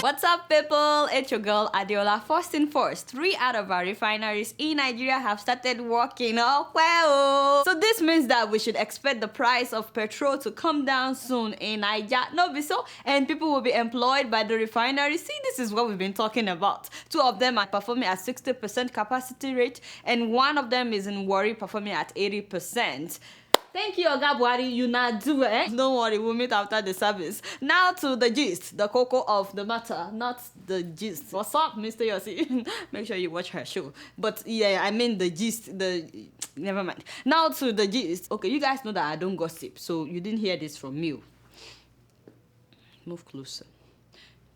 What's up, people? It's your girl Adeola. First and first, 3 out of our refineries in Nigeria have started working. Oh well. So this means that we should expect the price of petrol to come down soon in Nigeria. No be so, and people will be employed by the refineries. See, this is what we've been talking about. 2 of them are performing at 60% capacity rate, and 1 of them is in Warri performing at 80%. Thank you, Oga Buhari. You not do it. Don't worry, we'll meet after the service. Now to the gist, the cocoa of the matter, not the gist. What's up, Mr. Yossi? Make sure you watch her show. But yeah, I mean the gist, never mind. Now to the gist. Okay, you guys know that I don't gossip, so you didn't hear this from me. Move closer.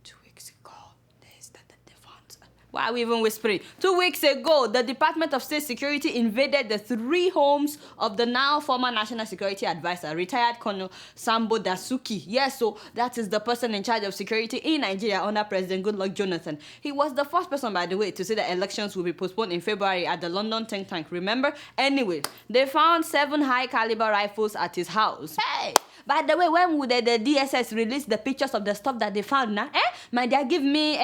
2 weeks ago, they started the funds. Why are we even whispering? 2 weeks ago, the Department of State Security invaded the 3 homes of the now former National Security Advisor, retired Colonel Sambo Dasuki. Yes, so that is the person in charge of security in Nigeria under President Goodluck Jonathan. He was the first person, by the way, to say the elections will be postponed in February at the London think tank. Remember? Anyway, they found 7 high-caliber rifles at his house. Hey! By the way, when would the DSS release the pictures of the stuff that they found now? My dad give me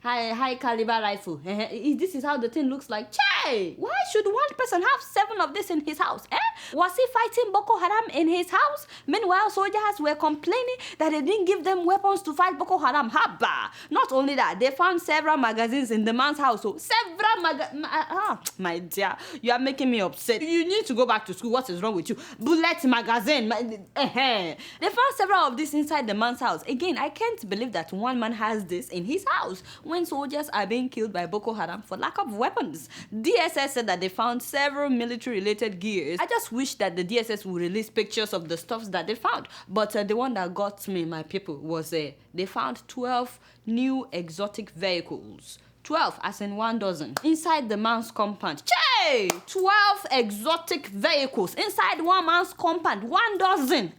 high caliber rifle. This is how the thing looks like. Chai! Why should one person have 7 of this in his house? Was he fighting Boko Haram in his house? Meanwhile, soldiers were complaining that they didn't give them weapons to fight Boko Haram. Haba! Not only that, they found several magazines in the man's house. So several my dear, you are making me upset. You need to go back to school. What is wrong with you? Bullet magazine. They found several of these inside the man's house. Again, I can't believe that one man has this in his house when soldiers are being killed by Boko Haram for lack of weapons. DSS said that they found several military-related gears. I just wish that the DSS would release pictures of the stuffs that they found. But the one that got me, my people, was they found 12 new exotic vehicles. 12, as in 1 dozen, inside the man's compound. Chey! 12 exotic vehicles inside one man's compound. 1 dozen.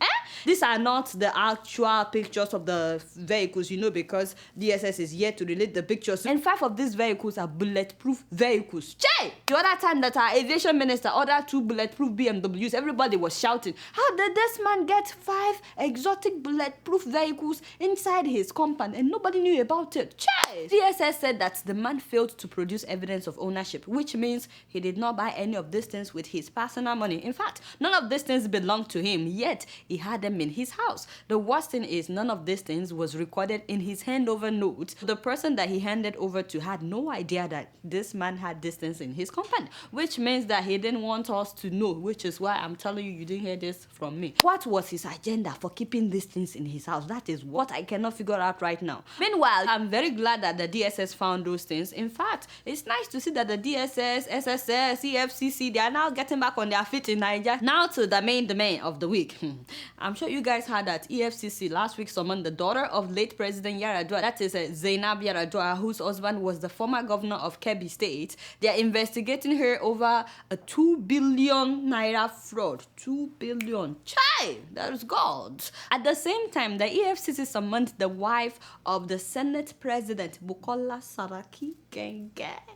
These are not the actual pictures of the vehicles, you know, because DSS is yet to release the pictures. And 5 of these vehicles are bulletproof vehicles. Chey! The other time that our aviation minister ordered 2 bulletproof BMWs, everybody was shouting, how did this man get 5 exotic bulletproof vehicles inside his compound and nobody knew about it? Chey! DSS said that the man failed to produce evidence of ownership, which means he did not buy any of these things with his personal money. In fact, none of these things belonged to him, yet he had them in his house. The worst thing is none of these things was recorded in his handover note. The person that he handed over to had no idea that this man had these things in his compound, which means that he didn't want us to know, which is why I'm telling you, you didn't hear this from me. What was his agenda for keeping these things in his house? That is what I cannot figure out right now. Meanwhile, I'm very glad that the DSS found those things. In fact, it's nice to see that the DSS, SSS, EFCC, they are now getting back on their feet in Nigeria. Now to the main domain of the week. I'm sure you guys heard that EFCC last week summoned the daughter of late President Yar'Adua, that is Zainab Yar'Adua, whose husband was the former governor of Kebbi State. They are investigating her over a 2 billion naira fraud. 2 billion. Chai! That is God. At the same time, the EFCC summoned the wife of the Senate President, Bukola Saraki.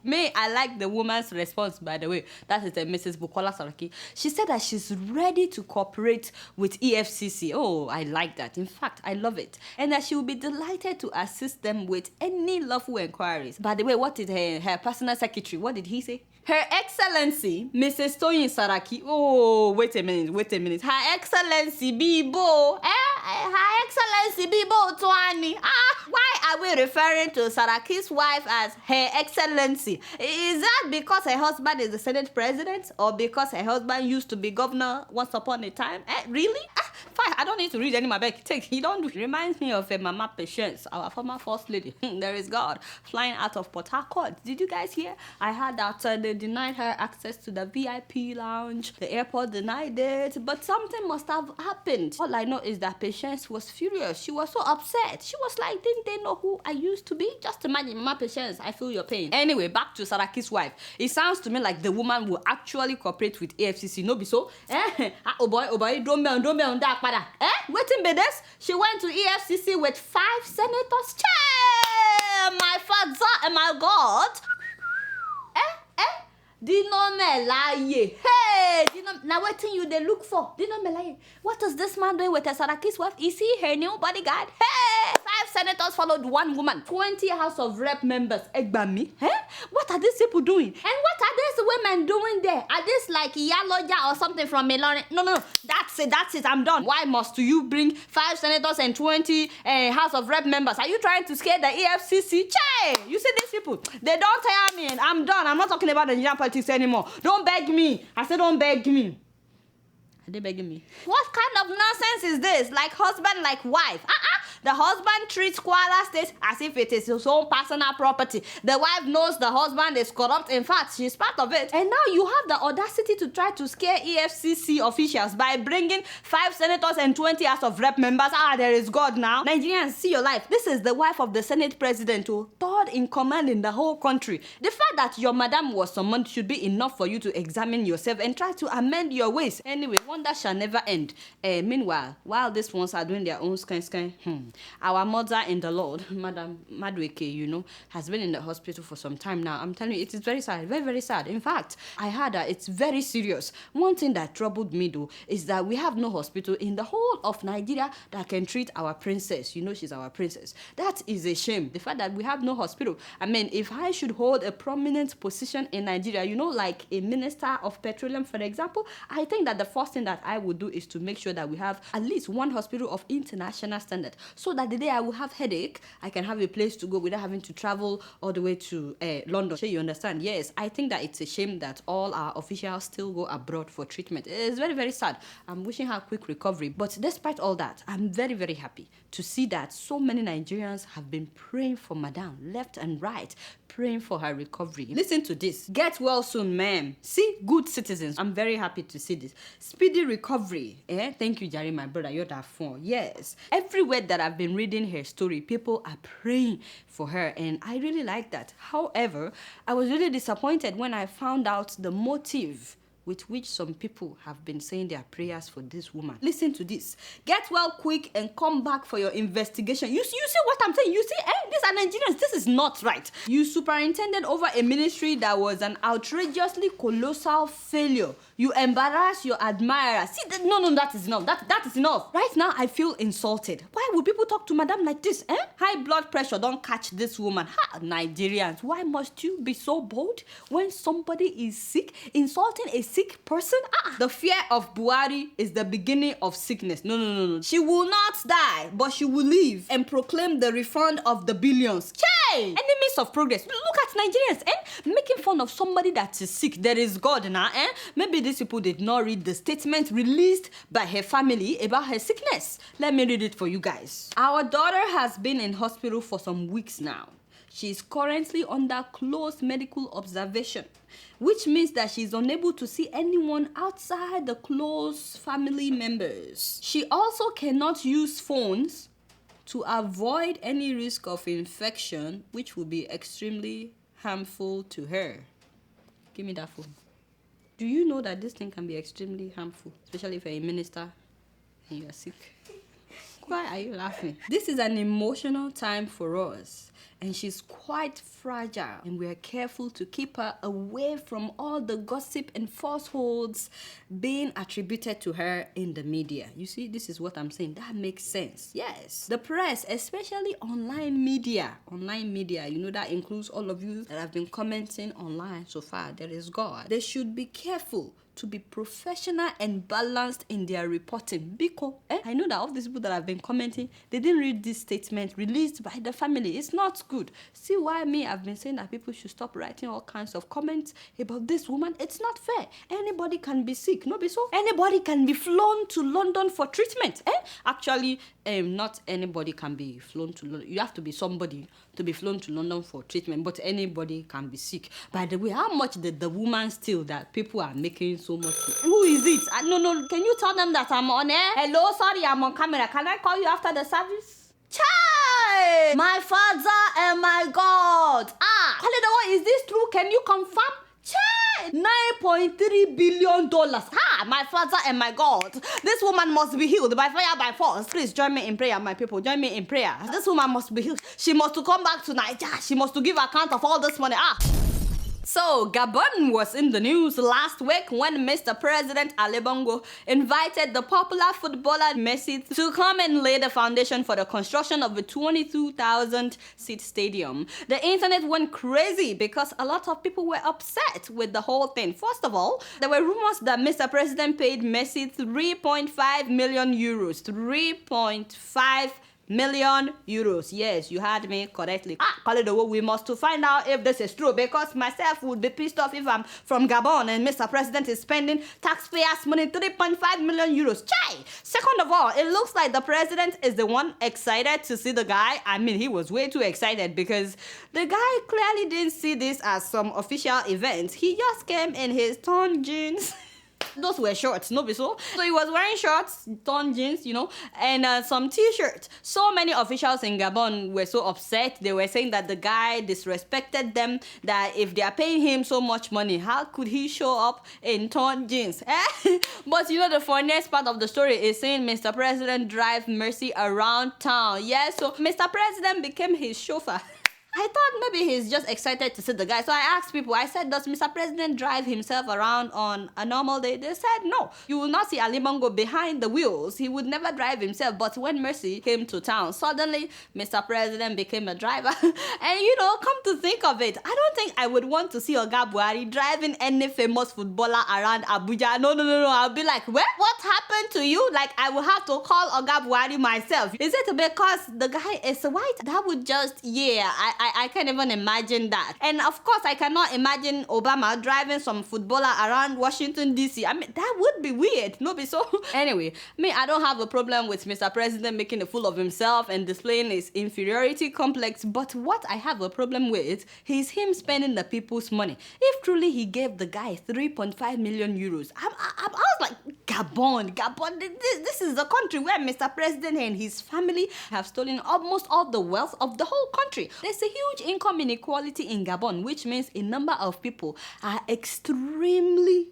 May I like the woman's response, by the way. That is Mrs. Bukola Saraki. She said that she's ready to cooperate with EFCC. Oh, I like that. In fact, I love it. And that she will be delighted to assist them with any lawful inquiries. By the way, what did her personal secretary, what did he say? Her Excellency, Mrs. Toyin Saraki. Oh, wait a minute. Her Excellency Bibo. Her Excellency Bibo Twani. Why are we referring to Saraki's wife as Her Excellency? Is that because her husband is the Senate President, or because her husband used to be governor once upon a time? Really? Fine, I don't need to read any more back. Take, you don't do. Reminds me of Mama Patience, our former first lady. There is God flying out of Port Harcourt. Did you guys hear? I heard that they denied her access to the VIP lounge. The airport denied it, but something must have happened. All I know is that Patience was furious. She was so upset. She was like, didn't they know who I used to be? Just imagine, Mama Patience, I feel your pain. Anyway, back to Saraki's wife. It sounds to me like the woman will actually cooperate with AFCC. No be so? Oh boy, don't be on that. Waiting be this. She went to EFCC with 5 senators. My father and my God. Dino Melaye. Hey, now what thing you they look for? Dino Melaye. What is this man doing with Saraki's wife? Is he her new bodyguard? Hey, 5 senators followed one woman. 20 House of Rep members. Egbami? What are these people doing? And what are these women doing there? Are these like Yaloja or something from Melon? No. That's it. I'm done. Why must you bring 5 senators and 20 House of Rep members? Are you trying to scare the EFCC? Che! You see these people? They don't tire me. I'm done. I'm not talking about the Nigerian politics anymore. Don't beg me. I said don't beg me. Are they begging me? What kind of nonsense is this? Like husband, like wife. The husband treats Kwara State as if it is his own personal property. The wife knows the husband is corrupt. In fact, she's part of it. And now you have the audacity to try to scare EFCC officials by bringing 5 senators and 20 House of Rep members. There is God now. Nigerians, see your life. This is the wife of the Senate president, who third in command in the whole country. The fact that your madam was summoned should be enough for you to examine yourself and try to amend your ways. Anyway, wonder shall never end. Meanwhile, while these ones are doing their own scan, our mother in the Lord, Madam Madueke, has been in the hospital for some time now. I'm telling you, it is very sad, very, very sad. In fact, I heard that it's very serious. One thing that troubled me, though, is that we have no hospital in the whole of Nigeria that can treat our princess. She's our princess. That is a shame. The fact that we have no hospital. I mean, if I should hold a prominent position in Nigeria, like a minister of petroleum, for example, I think that the first thing that I would do is to make sure that we have at least one hospital of international standard, so that the day I will have headache, I can have a place to go without having to travel all the way to London. So you understand? Yes, I think that it's a shame that all our officials still go abroad for treatment. It's very, very sad. I'm wishing her a quick recovery. But despite all that, I'm very, very happy to see that so many Nigerians have been praying for Madam, left and right, praying for her recovery. Listen to this. Get well soon, ma'am. See, good citizens. I'm very happy to see this. Speedy recovery. Thank you, Jerry, my brother. You're that phone. Yes. Everywhere that I've been reading her story, people are praying for her, and I really like that. However, I was really disappointed when I found out the motive with which some people have been saying their prayers for this woman. Listen to this. Get well quick and come back for your investigation. You see what I'm saying? You see, these are Nigerians. This is not right. You superintended over a ministry that was an outrageously colossal failure. You embarrass your admirers. See, no, that is enough. That is enough. Right now, I feel insulted. Why would people talk to Madam like this? High blood pressure don't catch this woman. Nigerians, why must you be so bold when somebody is sick, insulting a sick person? The fear of Buhari is the beginning of sickness. No. She will not die, but she will live and proclaim the refund of the billions. Enemies of progress. Look at Nigerians, making fun of somebody that is sick. There is God now, Maybe these people did not read the statement released by her family about her sickness. Let me read it for you guys. Our daughter has been in hospital for some weeks now. She is currently under close medical observation, which means that she is unable to see anyone outside the close family members. She also cannot use phones to avoid any risk of infection, which would be extremely harmful to her. Give me that phone. Do you know that this thing can be extremely harmful, especially if you're a minister and you're sick? Why are you laughing? This is an emotional time for us, and she's quite fragile, and we are careful to keep her away from all the gossip and falsehoods being attributed to her in the media. You see, this is what I'm saying. That makes sense. Yes. The press, especially online media, that includes all of you that have been commenting online so far. There is God. They should be careful to be professional and balanced in their reporting, because I know that all these people that have been commenting, they didn't read this statement released by the family. It's not good. See why I've been saying that people should stop writing all kinds of comments about this woman. It's not fair. Anybody can be sick, no be so? Anybody can be flown to London for treatment. Actually, not anybody can be flown to London. You have to be somebody to be flown to London for treatment, but anybody can be sick. By the way, how much did the woman steal that people are making so much? Who is it? No, can you tell them that I'm on air? Hello, sorry, I'm on camera. Can I call you after the service? Chai! My father and my God. Holiday, is this true? Can you confirm? Chai! $9.3 billion. My father and my God. This woman must be healed by fire, by force. Please join me in prayer, my people. Join me in prayer. This woman must be healed. She must to come back to Nigeria. She must to give account of all this money. So, Gabon was in the news last week when Mr. President Ali Bongo invited the popular footballer Messi to come and lay the foundation for the construction of a 22,000-seat stadium. The internet went crazy because a lot of people were upset with the whole thing. First of all, there were rumors that Mr. President paid Messi 3.5 million euros. 3.5 million euros. Yes, you heard me correctly. Call it a we must to find out if this is true, because myself would be pissed off if I'm from Gabon and Mr. President is spending taxpayers' money, 3.5 million euros. Chai! Second of all, it looks like the president is the one excited to see the guy. I mean, he was way too excited because the guy clearly didn't see this as some official event. He just came in his torn jeans. Those were shorts, no be so? So he was wearing shorts, torn jeans, you know, and some t-shirts. So many officials in Gabon were so upset. They were saying that the guy disrespected them, that if they are paying him so much money, how could he show up in torn jeans? But you know, the funniest part of the story is saying Mr. President drive Messi around town. Yeah, so Mr. President became his chauffeur. I thought maybe he's just excited to see the guy. So I asked people, I said, does Mr. President drive himself around on a normal day? They said no. You will not see Ali Bongo behind the wheels. He would never drive himself. But when Messi came to town, suddenly Mr. President became a driver. And you know, come to think of it, I don't think I would want to see Oga Buhari driving any famous footballer around Abuja. No. I'll be like, what happened to you? Like, I will have to call Oga Buhari myself. Is it because the guy is white? That would just, yeah, I can't even imagine that. And of course, I cannot imagine Obama driving some footballer around Washington, D.C. I mean, that would be weird, no be so? Anyway, I don't have a problem with Mr. President making a fool of himself and displaying his inferiority complex, but what I have a problem with is him spending the people's money. If truly he gave the guy 3.5 million euros, I was like, Gabon, this is the country where Mr. President and his family have stolen almost all the wealth of the whole country. There's a huge income inequality in Gabon, which means a number of people are extremely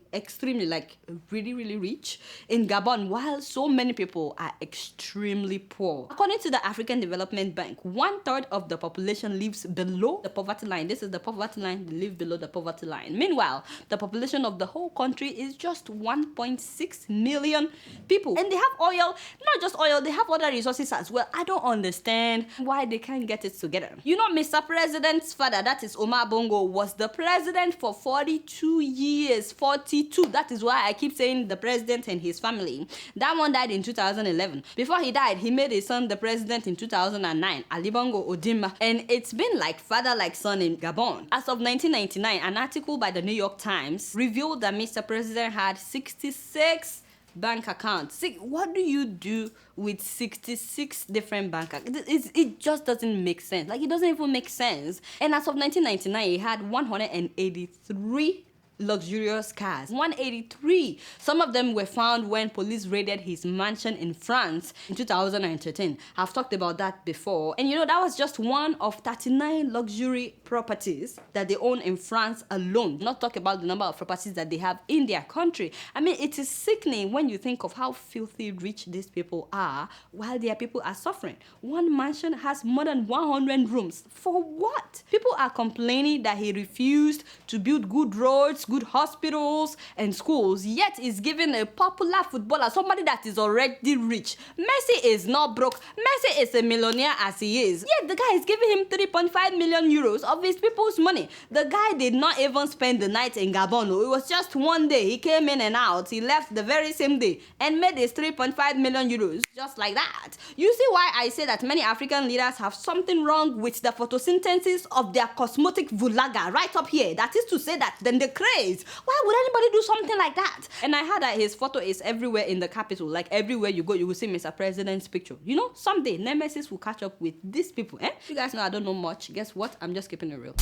like really rich in Gabon, while so many people are extremely poor. According to the African Development Bank, 1/3 of the population lives below the poverty line. This is the poverty line, they live below the poverty line. Meanwhile, the population of the whole country is just 1.6 million people. And they have oil, not just oil, they have other resources as well. I don't understand why they can't get it together. You know, Mr. President's father, that is Omar Bongo, was the president for 42 years. 42. That is why I keep saying the president and his family. That one died in 2011. Before he died, he made his son the president in 2009, Ali Bongo Odimba. And it's been like father like son in Gabon. As of 1999, an article by the New York Times revealed that Mr. President had 66 bank accounts. See, what do you do with 66 different bank accounts? It just doesn't make sense. Like, it doesn't even make sense. And as of 1999, he had 183 luxurious cars. 183. Some of them were found when police raided his mansion in France in 2013. I've talked about that before. And you know, that was just one of 39 luxury properties that they own in France alone. Not talk about the number of properties that they have in their country. I mean, it is sickening when you think of how filthy rich these people are while their people are suffering. One mansion has more than 100 rooms. For what? People are complaining that he refused to build good roads, good hospitals and schools, yet is giving a popular footballer, somebody that is already rich. Messi is not broke. Messi is a millionaire as he is. Yet the guy is giving him 3.5 million euros of his people's money. The guy did not even spend the night in Gabon. It was just one day. He came in and out. He left the very same day and made his 3.5 million euros just like that. You see why I say that many African leaders have something wrong with the photosynthesis of their cosmetic vulaga right up here. That is to say that then the craze. Why would anybody do something like that? And I heard that his photo is everywhere in the capital. Like, everywhere you go, you will see Mr. President's picture. You know, someday Nemesis will catch up with these people. You guys know I don't know much. Guess what? I'm just keeping it real.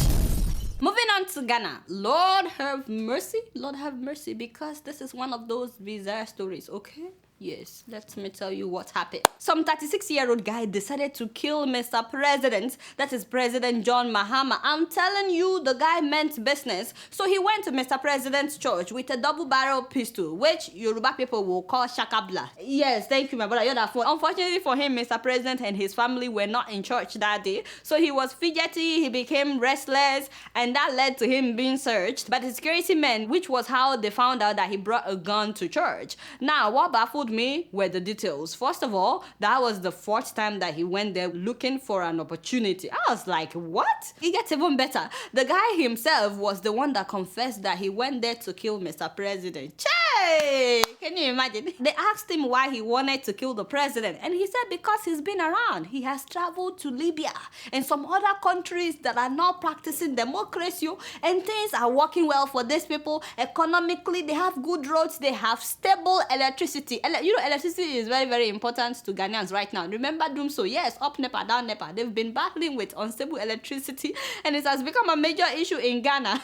Moving on to Ghana. Lord have mercy. Lord have mercy, because this is one of those bizarre stories, okay? Yes, let me tell you what happened. Some 36-year-old guy decided to kill Mr. President, that is President John Mahama. I'm telling you, the guy meant business. So he went to Mr. President's church with a double-barrel pistol, which Yoruba people will call shakabla. Yes, thank you, my brother. You're that phone. Unfortunately for him, Mr. President and his family were not in church that day. So he was fidgety, he became restless, and that led to him being searched by the security men, which was how they found out that he brought a gun to church. Now, what baffled me were the details. First of all, that was the fourth time that he went there looking for an opportunity. I was like, what? It gets even better. The guy himself was the one that confessed that he went there to kill Mr. President. Hey, can you imagine? They asked him why he wanted to kill the president, and he said because he's been around. He has traveled to Libya and some other countries that are now practicing democracy, and things are working well for these people. Economically, they have good roads, they have stable electricity. Electricity is very, very important to Ghanaians right now. Remember Doomso? Yes, up NEPA, down NEPA. They've been battling with unstable electricity, and it has become a major issue in Ghana.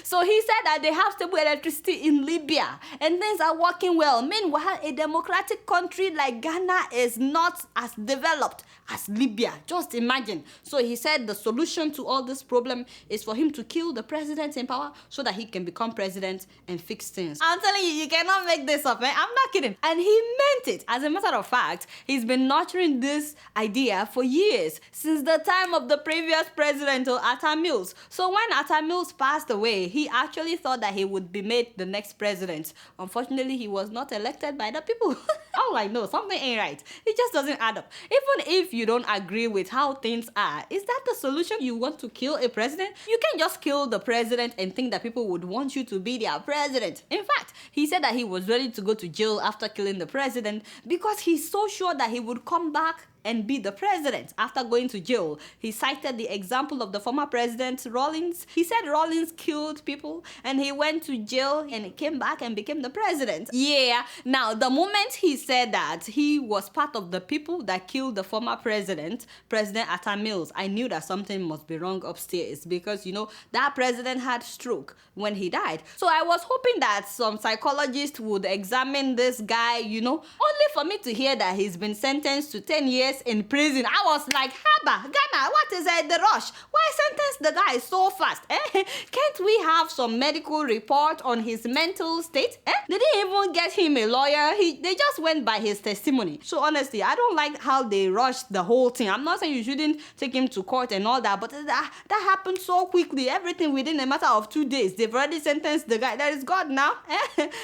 So he said that they have stable electricity in Libya, and things are working well. Meanwhile, a democratic country like Ghana is not as developed as Libya. Just imagine. So he said the solution to all this problem is for him to kill the president in power so that he can become president and fix things. I'm telling you, you cannot make this up, man. I'm not kidding. And he meant it. As a matter of fact, he's been nurturing this idea for years, since the time of the previous president, Atta Mills. So when Atta Mills passed away, he actually thought that he would be made the next president. Unfortunately, he was not elected by the people. Oh, I know, something ain't right. It just doesn't add up. Even if you don't agree with how things are, is that the solution? You want to kill a president? You can't just kill the president and think that people would want you to be their president. In fact, he said that he was ready to go to jail after killing the president because he's so sure that he would come back and be the president after going to jail. He cited the example of the former president Rawlings. He said Rawlings killed people and he went to jail and he came back and became the president. Yeah, now the moment he said that he was part of the people that killed the former president, President Atta Mills, I knew that something must be wrong upstairs because, that president had stroke when he died. So I was hoping that some psychologist would examine this guy, only for me to hear that he's been sentenced to 10 years in prison. I was like, Haba, Ghana, what is the rush? Why sentence the guy so fast? Can't we have some medical report on his mental state? They didn't even get him a lawyer. They just went by his testimony. So honestly, I don't like how they rushed the whole thing. I'm not saying you shouldn't take him to court and all that, but that happened so quickly. Everything within a matter of 2 days. They've already sentenced the guy. That is God now.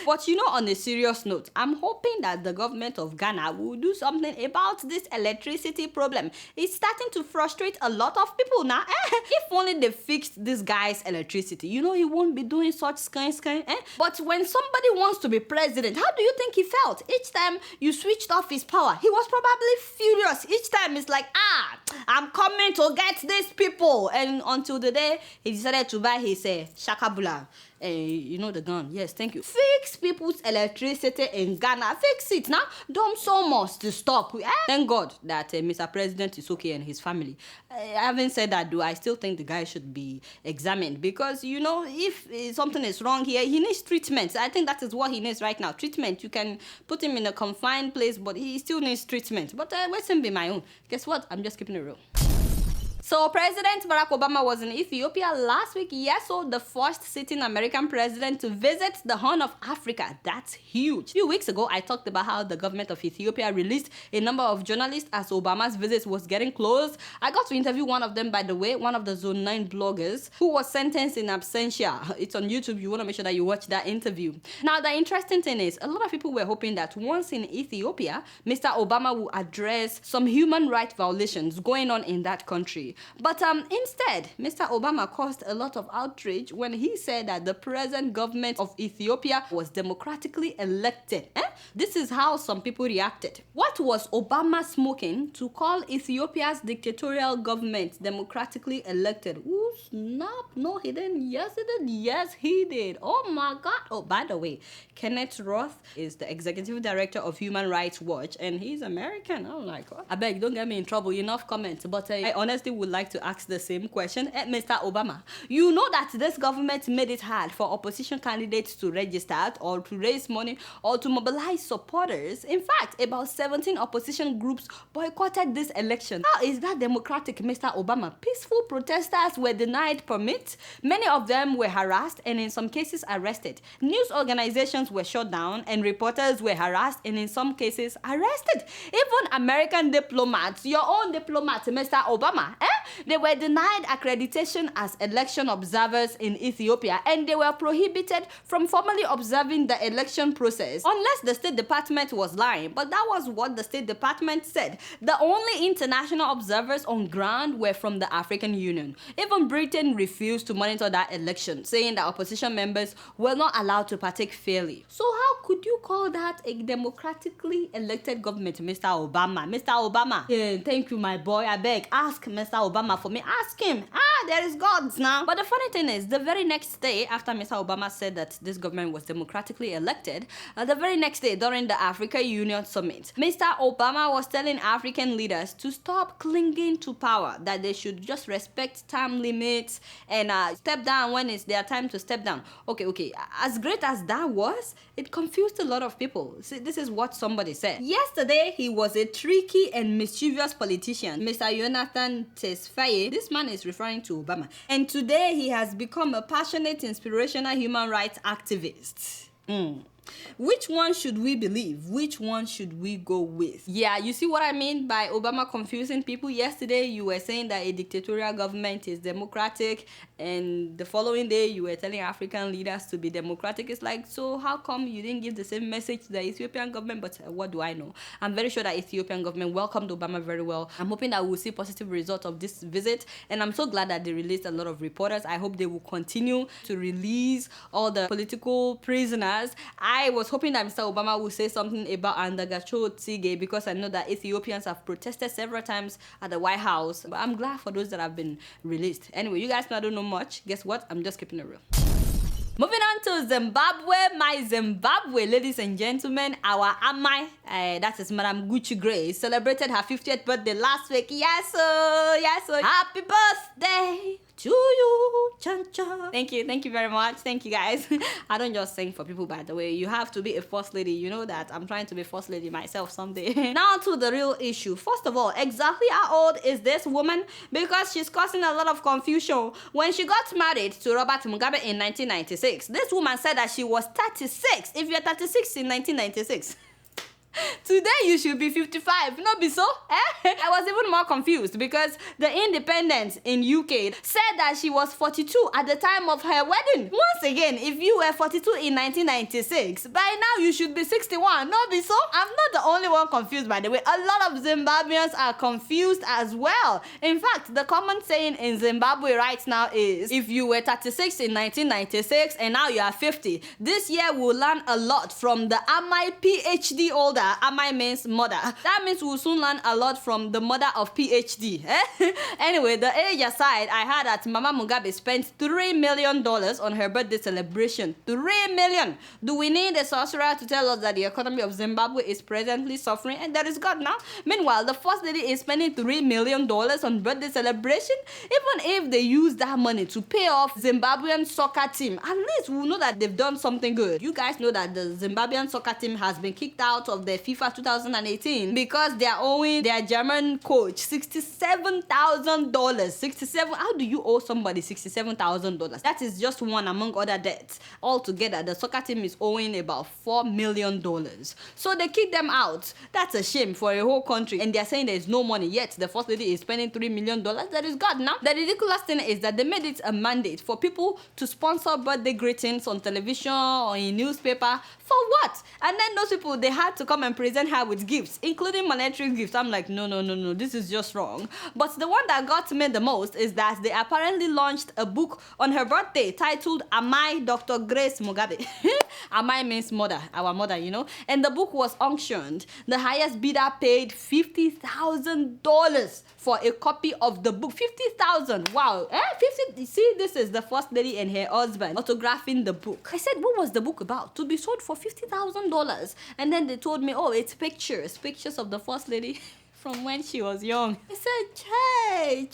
But on a serious note, I'm hoping that the government of Ghana will do something about this electricity problem. It's starting to frustrate a lot of people now. If only they fixed this guy's electricity, he won't be doing such sky. But when somebody wants to be president, how do you think he felt? Each time you switched off his power, he was probably furious. Each time it's like, I'm coming to get these people. And until the day he decided to buy his shakabula. The gun. Yes, thank you. Fix people's electricity in Ghana. Fix it now. Don't so much to stop. Thank God that Mr. President is okay and his family. Having said that, though, I still think the guy should be examined because, if something is wrong here, he needs treatment. I think that is what he needs right now. Treatment. You can put him in a confined place, but he still needs treatment. But let him be my own. Guess what? I'm just keeping it real. So President Barack Obama was in Ethiopia last week. Yes, so the first sitting American president to visit the Horn of Africa. That's huge. A few weeks ago, I talked about how the government of Ethiopia released a number of journalists as Obama's visit was getting close. I got to interview one of them, by the way, one of the Zone 9 bloggers who was sentenced in absentia. It's on YouTube. You want to make sure that you watch that interview. Now, the interesting thing is, a lot of people were hoping that once in Ethiopia, Mr. Obama will address some human rights violations going on in that country. But instead, Mr. Obama caused a lot of outrage when he said that the present government of Ethiopia was democratically elected. This is how some people reacted. What was Obama smoking to call Ethiopia's dictatorial government democratically elected? Who snap. No, he didn't. Yes, he did. Yes, he did. Oh my God. Oh, by the way, Kenneth Roth is the executive director of Human Rights Watch, and he's American. I'm like, oh, I beg, don't get me in trouble. Enough comments. But I honestly would like to ask the same question. Mr. Obama, you know that this government made it hard for opposition candidates to register or to raise money or to mobilize supporters. In fact, about 17 opposition groups boycotted this election. How is that democratic, Mr. Obama? Peaceful protesters were denied permits. Many of them were harassed and in some cases arrested. News organizations were shut down and reporters were harassed and in some cases arrested. Even American diplomats, your own diplomat, Mr. Obama, they were denied accreditation as election observers in Ethiopia and they were prohibited from formally observing the election process unless the State Department was lying. But that was what the State Department said. The only international observers on ground were from the African Union. Even Britain refused to monitor that election, saying that opposition members were not allowed to partake fairly. So how could you call that a democratically elected government, Mr. Obama? Mr. Obama, yeah, thank you, my boy. I beg, ask Mr. Obama for me. Ask him. There is gods now. But the funny thing is, the very next day after Mr. Obama said that this government was democratically elected, the very next day during the Africa Union Summit, Mr. Obama was telling African leaders to stop clinging to power, that they should just respect time limits and step down when it's their time to step down. Okay. As great as that was, it confused a lot of people. See, this is what somebody said. Yesterday, he was a tricky and mischievous politician, Mr. Jonathan Tesfaye. This man is referring to Obama. And today, he has become a passionate, inspirational human rights activist. Which one should we believe? Which one should we go with? Yeah, you see what I mean by Obama confusing people? Yesterday, you were saying that a dictatorial government is democratic, and the following day, you were telling African leaders to be democratic. It's like, so how come you didn't give the same message to the Ethiopian government? But what do I know? I'm very sure that Ethiopian government welcomed Obama very well. I'm hoping that we'll see positive results of this visit, and I'm so glad that they released a lot of reporters. I hope they will continue to release all the political prisoners. I was hoping that Mr. Obama will say something about Andagacho Tige, because I know that Ethiopians have protested several times at the White House. But I'm glad for those that have been released. Anyway, you guys know I don't know much. Guess what? I'm just keeping it real. Moving on to Zimbabwe, my Zimbabwe, ladies and gentlemen, our Amai, that is Madam Gucci Grace, celebrated her 50th birthday last week. Yes, sir. Happy birthday to you, Chancha. Thank you very much. Thank you, guys. I don't just sing for people, by the way. You have to be a first lady. You know that. I'm trying to be first lady myself someday. Now to the real issue. First of all, exactly how old is this woman? Because she's causing a lot of confusion. When she got married to Robert Mugabe in 1996, this woman said that she was 36. If you're 36 in 1996, today you should be 55, not be so? I was even more confused because the Independent in UK said that she was 42 at the time of her wedding. Once again, if you were 42 in 1996, by now you should be 61, not be so? I'm not the only one confused, by the way. A lot of Zimbabweans are confused as well. In fact, the common saying in Zimbabwe right now is, if you were 36 in 1996 and now you are 50, this year we'll learn a lot from the Amai PhD holder. Amai means mother. That means we'll soon learn a lot from the mother of PhD. Anyway, the age aside, I heard that Mama Mugabe spent $3 million on her birthday celebration. $3 million. Do we need a sorcerer to tell us that the economy of Zimbabwe is presently suffering? And there is God now. Meanwhile, the first lady is spending $3 million on birthday celebration. Even if they use that money to pay off Zimbabwean soccer team, at least we'll know that they've done something good. You guys know that the Zimbabwean soccer team has been kicked out of the FIFA 2018 because they are owing their German coach $67,000. 67. How do you owe somebody $67,000? That is just one among other debts. Altogether, the soccer team is owing about $4 million. So they kick them out. That's a shame for a whole country. And they are saying there is no money, yet the first lady is spending $3 million. That is God now. The ridiculous thing is that they made it a mandate for people to sponsor birthday greetings on television or in newspaper. For what? And then those people, they had to come come and present her with gifts, including monetary gifts. I'm like, no, this is just wrong. But the one that got me the most is that they apparently launched a book on her birthday titled Am I Dr. Grace Mugabe? Am I means mother, our mother, you know? And the book was auctioned. The highest bidder paid $50,000 for a copy of the book. 50,000. Wow. 50. See, this is the first lady and her husband autographing the book. I said, what was the book about? To be sold for $50,000. And then they told me, oh, it's pictures of the first lady from when she was young. I said, Che,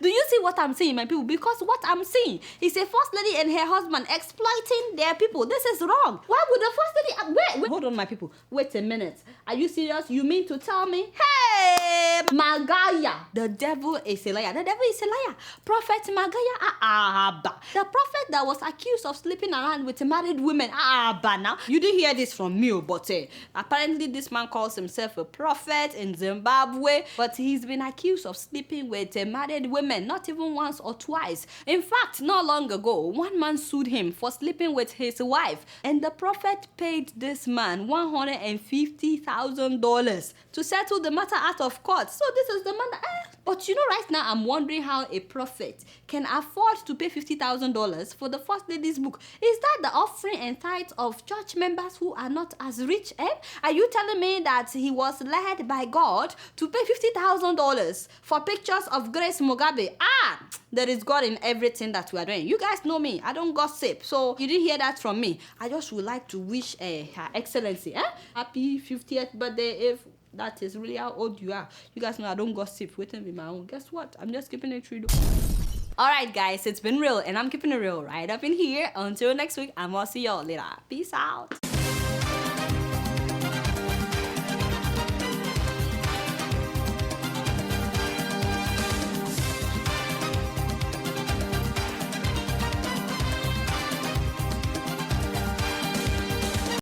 do you see what I'm seeing, my people? Because what I'm seeing is a first lady and her husband exploiting their people. This is wrong. Why would the first lady... Wait. Hold on, my people. Wait a minute. Are you serious? You mean to tell me? Hey, Magaya, the devil is a liar. The devil is a liar. Prophet Magaya, the prophet that was accused of sleeping around with married women. Now you didn't hear this from me, but apparently this man calls himself a prophet in Zimbabwe, but he's been accused of sleeping with married women, not even once or twice. In fact, not long ago, one man sued him for sleeping with his wife, and the prophet paid this man $150,000 to settle the matter out of court. So this is the man that, But you know, right now I'm wondering how a prophet can afford to pay $50,000 for the first lady's book. Is that the offering and tithes of church members who are not as rich? Are you telling me that he was led by God to pay $50,000 for pictures of Grace Mugabe? There is God in everything that we are doing. You guys know me. I don't gossip. So you didn't hear that from me. I just would like to wish Her Excellency happy 50th birthday, if that is really how old you are. You guys know I don't gossip. Waiting with my own. Guess what? I'm just keeping it true. Alright guys, it's been real and I'm keeping it real right up in here. Until next week, I'm gonna see y'all later. Peace out.